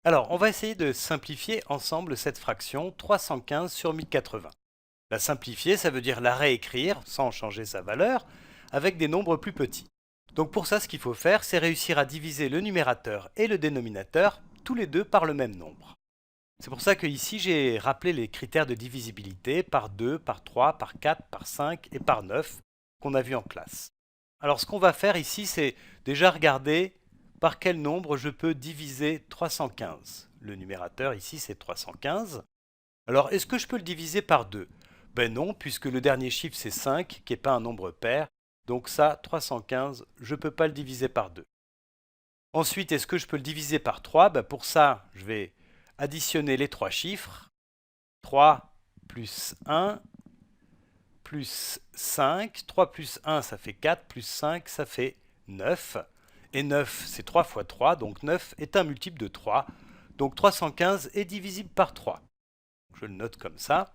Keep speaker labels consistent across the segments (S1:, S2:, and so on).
S1: Alors, on va essayer de simplifier ensemble cette fraction 315 sur 1080. La simplifier, ça veut dire la réécrire, sans changer sa valeur, avec des nombres plus petits. Donc pour ça, ce qu'il faut faire, c'est réussir à diviser le numérateur et le dénominateur, tous les deux par le même nombre. C'est pour ça que ici, j'ai rappelé les critères de divisibilité par 2, par 3, par 4, par 5 et par 9 qu'on a vu en classe. Alors ce qu'on va faire ici, c'est déjà regarder par quel nombre je peux diviser 315. Le numérateur ici, c'est 315. Alors, est-ce que je peux le diviser par 2? Ben non, puisque le dernier chiffre, c'est 5, qui n'est pas un nombre pair. Donc ça, 315, je ne peux pas le diviser par 2. Ensuite, est-ce que je peux le diviser par 3? Ben pour ça, je vais additionner les trois chiffres. 3 plus 1 plus 5. 3 plus 1, ça fait 4, plus 5, ça fait 9. Et 9, c'est 3 fois 3, donc 9 est un multiple de 3. Donc 315 est divisible par 3. Je le note comme ça.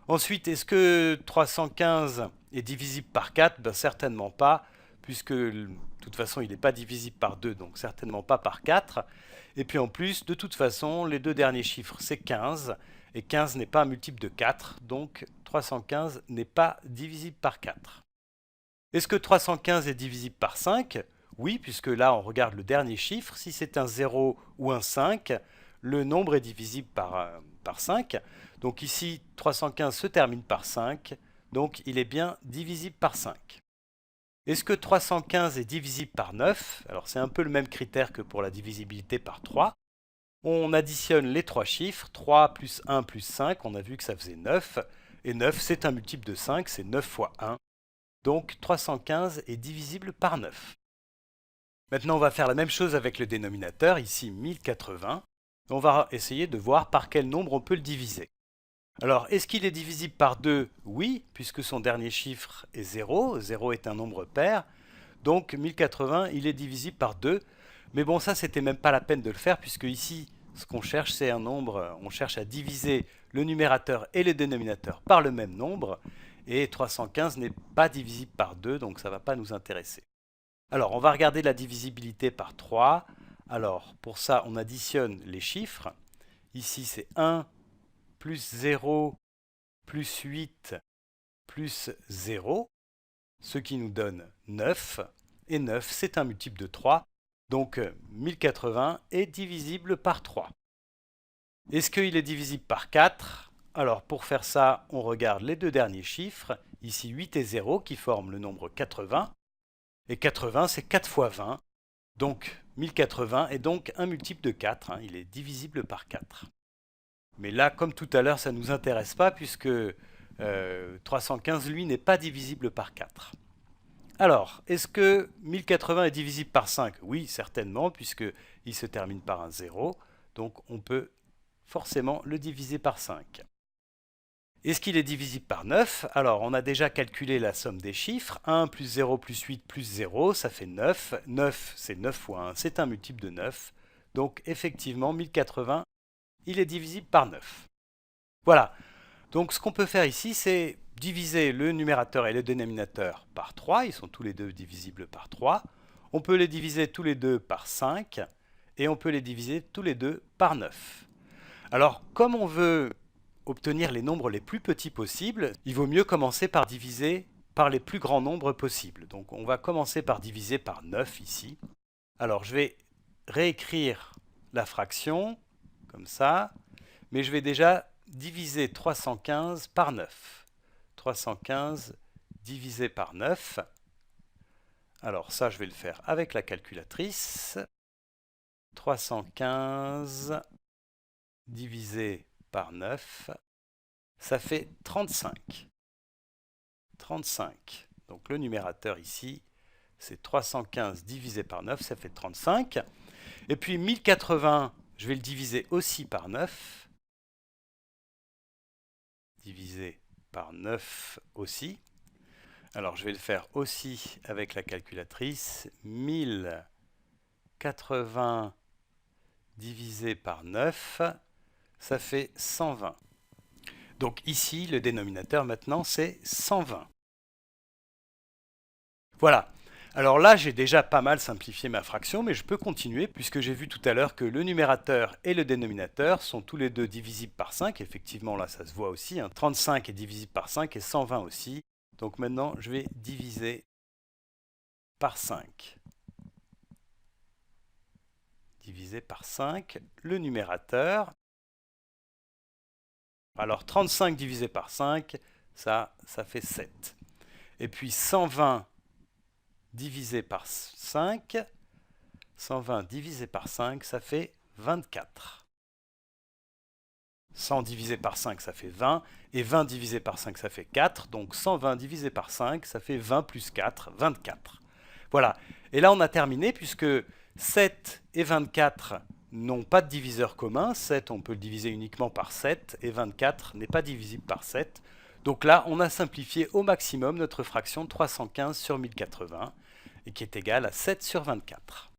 S1: Ensuite, est-ce que 315 est divisible par 4? Ben, certainement pas, puisque de toute façon, il n'est pas divisible par 2, donc certainement pas par 4. Et puis en plus, de toute façon, les deux derniers chiffres, c'est 15, et 15 n'est pas un multiple de 4, donc 315 n'est pas divisible par 4. Est-ce que 315 est divisible par 5? Oui, puisque là, on regarde le dernier chiffre. Si c'est un 0 ou un 5, le nombre est divisible par 5. Donc ici, 315 se termine par 5, donc il est bien divisible par 5. Est-ce que 315 est divisible par 9? Alors c'est un peu le même critère que pour la divisibilité par 3. On additionne les trois chiffres, 3 plus 1 plus 5, on a vu que ça faisait 9. Et 9, c'est un multiple de 5, c'est 9 fois 1. Donc 315 est divisible par 9. Maintenant, on va faire la même chose avec le dénominateur, ici 1080. On va essayer de voir par quel nombre on peut le diviser. Alors, est-ce qu'il est divisible par 2? Oui, puisque son dernier chiffre est 0. 0 est un nombre pair. Donc 1080, il est divisible par 2. Mais bon, ça, c'était même pas la peine de le faire, puisque ici, ce qu'on cherche, c'est un nombre. On cherche à diviser le numérateur et le dénominateur par le même nombre. Et 315 n'est pas divisible par 2, donc ça ne va pas nous intéresser. Alors, on va regarder la divisibilité par 3. Alors, pour ça, on additionne les chiffres. Ici, c'est 1 plus 0 plus 8 plus 0, ce qui nous donne 9. Et 9, c'est un multiple de 3. Donc 1080 est divisible par 3. Est-ce qu'il est divisible par 4? Alors pour faire ça, on regarde les deux derniers chiffres. Ici 8 et 0 qui forment le nombre 80. Et 80, c'est 4 fois 20. Donc 1080 est donc un multiple de 4. Il est divisible par 4. Mais là, comme tout à l'heure, ça ne nous intéresse pas puisque 315, lui, n'est pas divisible par 4. Alors, est-ce que 1080 est divisible par 5? Oui, certainement, puisqu'il se termine par un 0. Donc, on peut forcément le diviser par 5. Est-ce qu'il est divisible par 9? Alors, on a déjà calculé la somme des chiffres. 1 plus 0 plus 8 plus 0, ça fait 9. 9, c'est 9 fois 1, c'est un multiple de 9. Donc, effectivement, 1080, il est divisible par 9. Voilà. Donc, ce qu'on peut faire ici, c'est diviser le numérateur et le dénominateur par 3. Ils sont tous les deux divisibles par 3. On peut les diviser tous les deux par 5. Et on peut les diviser tous les deux par 9. Alors, comme on veut obtenir les nombres les plus petits possibles, il vaut mieux commencer par diviser par les plus grands nombres possibles. Donc, on va commencer par diviser par 9 ici. Alors, je vais réécrire la fraction, comme ça. Mais je vais déjà diviser 315 par 9. 315 divisé par 9. Alors ça, je vais le faire avec la calculatrice. 315 divisé par 9, ça fait 35. 35. Donc le numérateur ici, c'est 315 divisé par 9, ça fait 35. Et puis 1080, je vais le diviser aussi par 9. Divisé par 9 aussi. Alors je vais le faire aussi avec la calculatrice. 1080 divisé par 9, ça fait 120. Donc ici, le dénominateur maintenant, c'est 120. Voilà. Alors là, j'ai déjà pas mal simplifié ma fraction, mais je peux continuer puisque j'ai vu tout à l'heure que le numérateur et le dénominateur sont tous les deux divisibles par 5. Effectivement, là, ça se voit aussi. 35 est divisible par 5 et 120 aussi. Donc maintenant, je vais diviser par 5. Diviser par 5 le numérateur. Alors 35 divisé par 5, ça fait 7. Et puis 120 divisé par 5, 120 divisé par 5, ça fait 24. 100 divisé par 5, ça fait 20. Et 20 divisé par 5, ça fait 4. Donc 120 divisé par 5, ça fait 20 plus 4, 24. Voilà. Et là, on a terminé puisque 7 et 24 n'ont pas de diviseur commun. 7, on peut le diviser uniquement par 7. Et 24 n'est pas divisible par 7. Donc là, on a simplifié au maximum notre fraction de 315 sur 1080, et qui est égale à 7 sur 24.